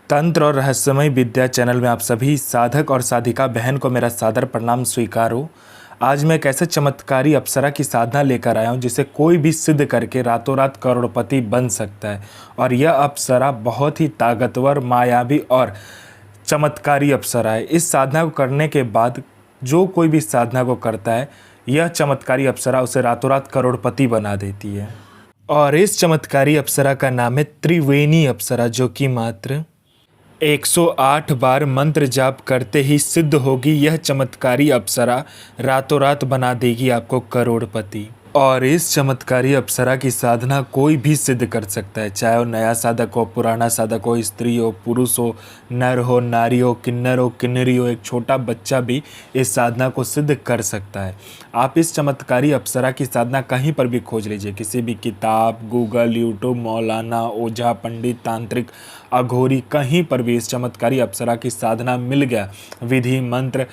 तंत्र और रहस्यमय विद्या चैनल में आप सभी साधक और साधिका बहन को मेरा सादर प्रणाम स्वीकार हो। आज मैं एक ऐसे चमत्कारी अप्सरा की साधना लेकर आया हूँ जिसे कोई भी सिद्ध करके रातों रात करोड़पति बन सकता है। और यह अप्सरा बहुत ही ताकतवर, मायावी और चमत्कारी अप्सरा है। इस साधना को करने के बाद जो कोई भी साधना को करता है, यह चमत्कारी अप्सरा उसे रातों रात करोड़पति बना देती है। और इस चमत्कारी अप्सरा का नाम है त्रिवेणी अप्सरा, जो कि मात्र 108 बार मंत्र जाप करते ही सिद्ध होगी। यह चमत्कारी अप्सरा रातों रात बना देगी आपको करोड़पति। और इस चमत्कारी अप्सरा की साधना कोई भी सिद्ध कर सकता है, चाहे वो नया साधक हो, पुराना साधक हो, स्त्री हो, पुरुष हो, नर हो, नारी हो, किन्नर हो, किन्नरी हो, एक छोटा बच्चा भी इस साधना को सिद्ध कर सकता है। आप इस चमत्कारी अप्सरा की साधना कहीं पर भी खोज लीजिए, किसी भी किताब, गूगल, यूट्यूब, मौलाना, ओझा, पंडित, तांत्रिक, अघोरी, कहीं पर भी इस चमत्कारी अप्सरा की साधना मिल गया, विधि मंत्र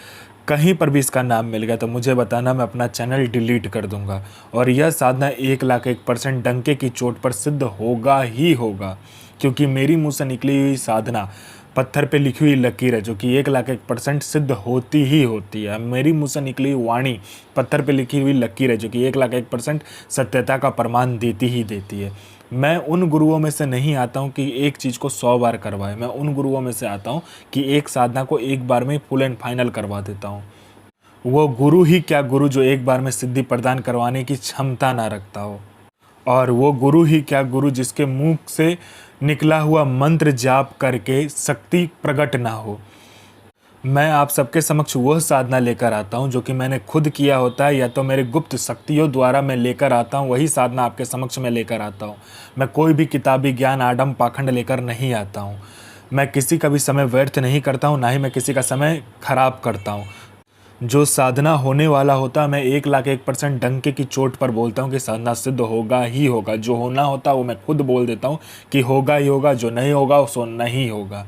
कहीं पर भी इसका नाम मिल गया तो मुझे बताना, मैं अपना चैनल डिलीट कर दूंगा। और यह साधना 1,01% डंके की चोट पर सिद्ध होगा ही होगा, क्योंकि मेरी मुंह से निकली हुई साधना पत्थर पे लिखी हुई लकीर है, जो कि 1,01% सिद्ध होती ही होती है। मेरी मुंह से निकली हुई वाणी पत्थर पे लिखी हुई लकीर है, जो कि 1,01% सत्यता का प्रमाण देती ही देती है। मैं उन गुरुओं में से नहीं आता हूँ कि एक चीज़ को 100 बार करवाए। मैं उन गुरुओं में से आता हूँ कि एक साधना को एक बार में फुल एंड फाइनल करवा देता हूँ। वो गुरु ही क्या गुरु जो एक बार में सिद्धि प्रदान करवाने की क्षमता ना रखता हो। और वो गुरु ही क्या गुरु जिसके मुंह से निकला हुआ मंत्र जाप करके शक्ति प्रकट ना हो। मैं आप सबके समक्ष वह साधना लेकर आता हूं जो कि मैंने खुद किया होता है, या तो मेरे गुप्त शक्तियों द्वारा मैं लेकर आता हूं, वही साधना आपके समक्ष में लेकर आता हूं। मैं कोई भी किताबी ज्ञान, आडम पाखंड लेकर नहीं आता हूं। मैं किसी का भी समय व्यर्थ नहीं करता हूं, ना ही मैं किसी का समय खराब करता हूं। जो साधना होने वाला होता है, मैं 1,01% डंके की चोट पर बोलता हूँ कि साधना सिद्ध होगा ही होगा। जो होना होता है वो मैं खुद बोल देता हूँ कि होगा ही होगा, जो नहीं होगा सो नहीं होगा।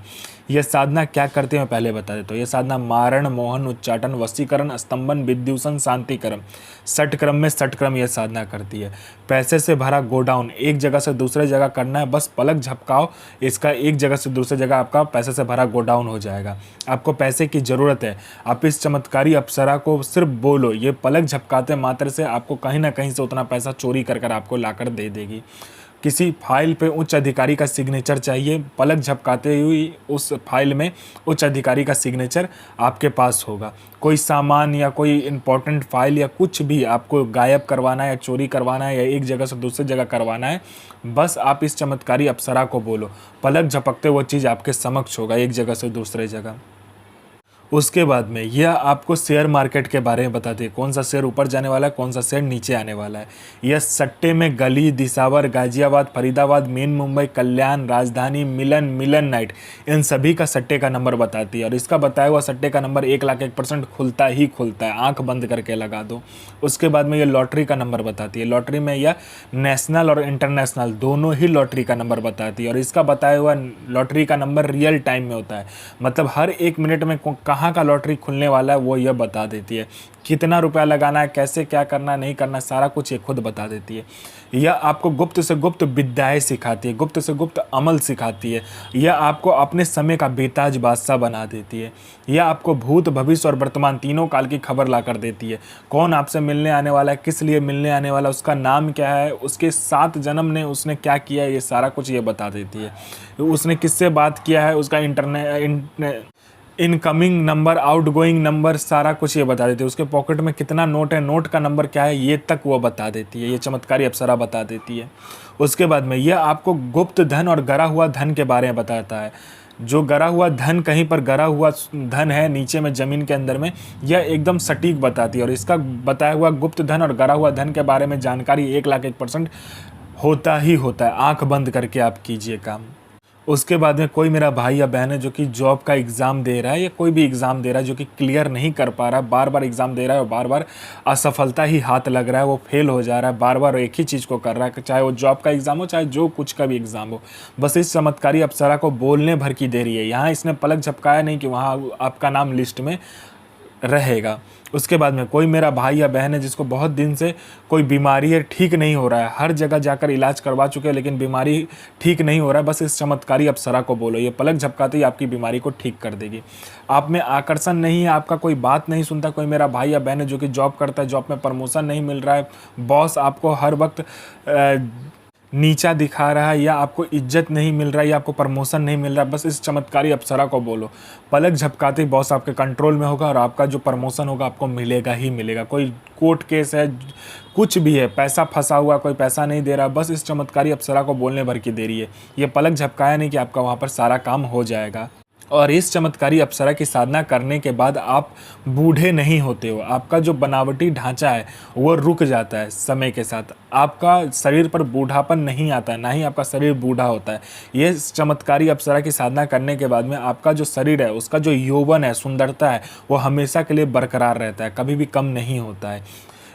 यह साधना क्या करते हैं मैं पहले बता देता हूँ। यह साधना मारण, मोहन, उच्चाटन, वशीकरण, स्तंभन, विद्युषण, शांतिक्रम, 60 क्रम में 60 क्रम यह साधना करती है। पैसे से भरा गोडाउन एक जगह से दूसरे जगह करना है, बस पलक झपकाओ, इसका एक जगह से दूसरी जगह आपका पैसे से भरा गोडाउन हो जाएगा। आपको पैसे की ज़रूरत है, आप इस चमत्कारी अप्सरा को सिर्फ बोलो, ये पलक झपकाते मात्र से आपको कहीं ना कहीं से उतना पैसा चोरी कर कर आपको लाकर दे देगी। किसी फाइल पे उच्च अधिकारी का सिग्नेचर चाहिए, पलक झपकाते हुई उस फाइल में उच्च अधिकारी का सिग्नेचर आपके पास होगा। कोई सामान या कोई इंपॉर्टेंट फाइल या कुछ भी आपको गायब करवाना है या चोरी करवाना है या एक जगह से दूसरी जगह करवाना है, बस आप इस चमत्कारी अप्सरा को बोलो, पलक झपकते वो चीज़ आपके समक्ष होगा एक जगह से दूसरे जगह। उसके बाद में यह आपको शेयर मार्केट के बारे में बताती है, कौन सा शेयर ऊपर जाने वाला है, कौन सा शेयर नीचे आने वाला है। यह सट्टे में गली, दिसावर, गाजियाबाद, फरीदाबाद, मेन मुंबई, कल्याण, राजधानी, मिलन, मिलन नाइट, इन सभी का सट्टे का नंबर बताती है। और इसका बताया हुआ सट्टे का नंबर 1,01% खुलता ही खुलता है, आंख बंद करके लगा दो। उसके बाद में यह लॉटरी का नंबर बताती है। लॉटरी में यह नेशनल और इंटरनेशनल दोनों ही लॉटरी का नंबर बताती है। और इसका बताया हुआ लॉटरी का नंबर रियल टाइम में होता है, मतलब हर 1 मिनट में कहाँ का लॉटरी खुलने वाला है वो यह बता देती है। कितना रुपया लगाना है, कैसे क्या करना नहीं करना, सारा कुछ ये खुद बता देती है। यह आपको गुप्त से गुप्त विद्याएं सिखाती है, गुप्त से गुप्त अमल सिखाती है। यह आपको अपने समय का बेताज बादशाह बना देती है। यह आपको भूत, भविष्य और वर्तमान तीनों काल की खबर ला कर देती है। कौन आपसे मिलने आने वाला है, किस लिए मिलने आने वाला, उसका नाम क्या है, उसके 7 जन्म ने उसने क्या किया है, ये सारा कुछ ये बता देती है। उसने किससे बात किया है, उसका इनकमिंग नंबर, आउटगोइंग नंबर, सारा कुछ ये बता देती है। उसके पॉकेट में कितना नोट है, नोट का नंबर क्या है, ये तक वो बता देती है। ये चमत्कारी अप्सरा बता देती है। उसके बाद में यह आपको गुप्त धन और गरा हुआ धन के बारे में बताता है। जो गरा हुआ धन, कहीं पर गरा हुआ धन है नीचे में ज़मीन के अंदर में, यह एकदम सटीक बताती है। और इसका बताया हुआ गुप्त धन और गरा हुआ धन के बारे में जानकारी 1,01% होता ही होता है। आँख बंद करके आप कीजिए काम। उसके बाद में कोई मेरा भाई या बहन है जो कि जॉब का एग्ज़ाम दे रहा है या कोई भी एग्ज़ाम दे रहा है, जो कि क्लियर नहीं कर पा रहा है, बार बार एग्ज़ाम दे रहा है और बार बार असफलता ही हाथ लग रहा है, वो फेल हो जा रहा है, बार बार एक ही चीज़ को कर रहा है, चाहे वो जॉब का एग्ज़ाम हो, चाहे जो कुछ का भी एग्ज़ाम हो। बस इस चमत्कारी अप्सरा को बोलने भर की देरी है। यहाँ इसने पलक झपकाया नहीं कि वहाँ आपका नाम लिस्ट में रहेगा। उसके बाद में कोई मेरा भाई या बहन है जिसको बहुत दिन से कोई बीमारी है, ठीक नहीं हो रहा है, हर जगह जाकर इलाज करवा चुके हैं लेकिन बीमारी ठीक नहीं हो रहा है, बस इस चमत्कारी अप्सरा को बोलो, ये पलक झपकाते ही आपकी बीमारी को ठीक कर देगी। आप में आकर्षण नहीं है, आपका कोई बात नहीं सुनता, कोई मेरा भाई या बहन है जो कि जॉब करता है, जॉब में प्रमोशन नहीं मिल रहा है, बॉस आपको हर वक्त नीचा दिखा रहा है, या आपको इज्जत नहीं मिल रहा है, या आपको प्रमोशन नहीं मिल रहा है, बस इस चमत्कारी अप्सरा को बोलो, पलक झपकाते ही बॉस आपके कंट्रोल में होगा और आपका जो प्रमोशन होगा आपको मिलेगा ही मिलेगा। कोई कोर्ट केस है, कुछ भी है, पैसा फंसा हुआ, कोई पैसा नहीं दे रहा, बस इस चमत्कारी अप्सरा को बोलने भर की देरी है। ये पलक झपकाया नहीं कि आपका वहाँ पर सारा काम हो जाएगा। और इस चमत्कारी अप्सरा की साधना करने के बाद आप बूढ़े नहीं होते हो, आपका जो बनावटी ढांचा है वो रुक जाता है समय के साथ, आपका शरीर पर बूढ़ापन नहीं आता है, ना ही आपका शरीर बूढ़ा होता है। ये चमत्कारी अप्सरा की साधना करने के बाद में आपका जो शरीर है, उसका जो यौवन है, सुंदरता है, वो हमेशा के लिए बरकरार रहता है, कभी भी कम नहीं होता है।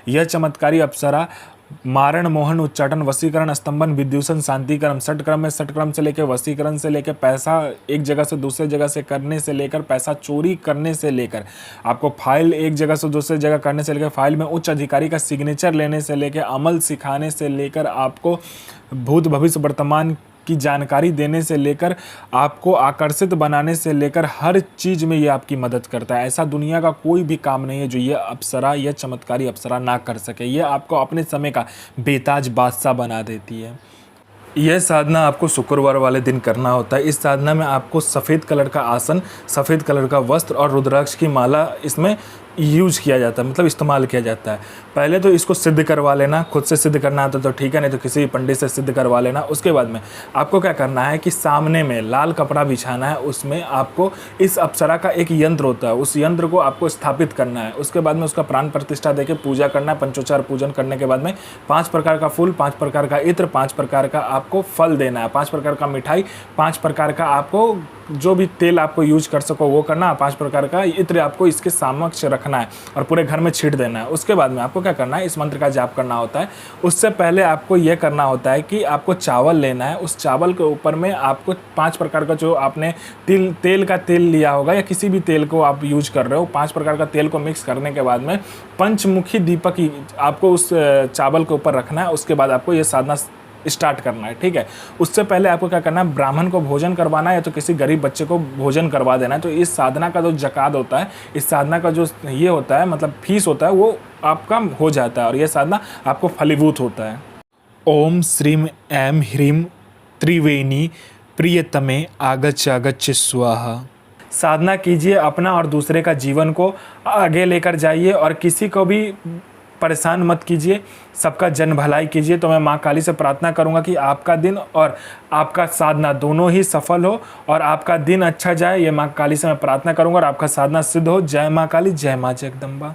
यह चमत्कारी अप्सरा मारण, मोहन, उच्चाटन, वशीकरण, स्तंभन, विद्युषण, शांतिकरण, षटक्रम में षटक्रम से लेकर वशीकरण से लेकर पैसा एक जगह से दूसरे जगह से करने से लेकर पैसा चोरी करने से लेकर आपको फाइल एक जगह से दूसरे जगह करने से लेकर फाइल में उच्च अधिकारी का सिग्नेचर लेने से लेकर अमल सिखाने से लेकर आपको भूत भविष्य वर्तमान की जानकारी देने से लेकर आपको आकर्षित बनाने से लेकर हर चीज़ में ये आपकी मदद करता है। ऐसा दुनिया का कोई भी काम नहीं है जो ये अप्सरा, यह चमत्कारी अप्सरा ना कर सके। ये आपको अपने समय का बेताज बादशाह बना देती है। यह साधना आपको शुक्रवार वाले दिन करना होता है। इस साधना में आपको सफ़ेद कलर का आसन, सफ़ेद कलर का वस्त्र और रुद्राक्ष की माला इसमें यूज़ किया जाता है, मतलब इस्तेमाल किया जाता है। पहले तो इसको सिद्ध करवा लेना, खुद से सिद्ध करना आता तो ठीक है, नहीं तो किसी पंडित से सिद्ध करवा लेना। उसके बाद में आपको क्या करना है कि सामने में लाल कपड़ा बिछाना है, उसमें आपको इस अप्सरा का एक यंत्र होता है, उस यंत्र को आपको स्थापित करना है। उसके बाद में उसका प्राण प्रतिष्ठा देके पूजा करना है। पंचोचार पूजन करने के बाद में 5 प्रकार का फूल, 5 प्रकार का इत्र, 5 प्रकार का आपको फल देना है, 5 प्रकार का मिठाई, 5 प्रकार का आपको जो भी तेल आपको यूज कर सको वो करना, 5 प्रकार का इत्र आपको इसके समक्ष रखना है और पूरे घर में छींट देना है। उसके बाद में आपको क्या करना है, इस मंत्र का जाप करना होता है। उससे पहले आपको यह करना होता है कि आपको चावल लेना है, उस चावल के ऊपर में आपको 5 प्रकार का जो आपने तेल का तेल लिया होगा या किसी भी तेल को आप यूज कर रहे हो, 5 प्रकार का तेल को मिक्स करने के बाद में पंचमुखी दीपक आपको उस चावल के ऊपर रखना है। उसके बाद आपको ये साधना स्टार्ट करना है, ठीक है। उससे पहले आपको क्या करना है, ब्राह्मण को भोजन करवाना है या तो किसी गरीब बच्चे को भोजन करवा देना है। तो इस साधना का जो जकात होता है, इस साधना का जो ये होता है मतलब फीस होता है, वो आपका हो जाता है और यह साधना आपको फलीभूत होता है। ओम श्रीम ऐं ह्रीं त्रिवेणी प्रियतमे आगच्छ स्वाहा। साधना कीजिए, अपना और दूसरे का जीवन को आगे लेकर जाइए और किसी को भी परेशान मत कीजिए, सबका जन भलाई कीजिए। तो मैं माँ काली से प्रार्थना करूँगा कि आपका दिन और आपका साधना दोनों ही सफल हो और आपका दिन अच्छा जाए। ये माँ काली से मैं प्रार्थना करूँगा और आपका साधना सिद्ध हो। जय माँ काली, जय माँ जगदम्बा।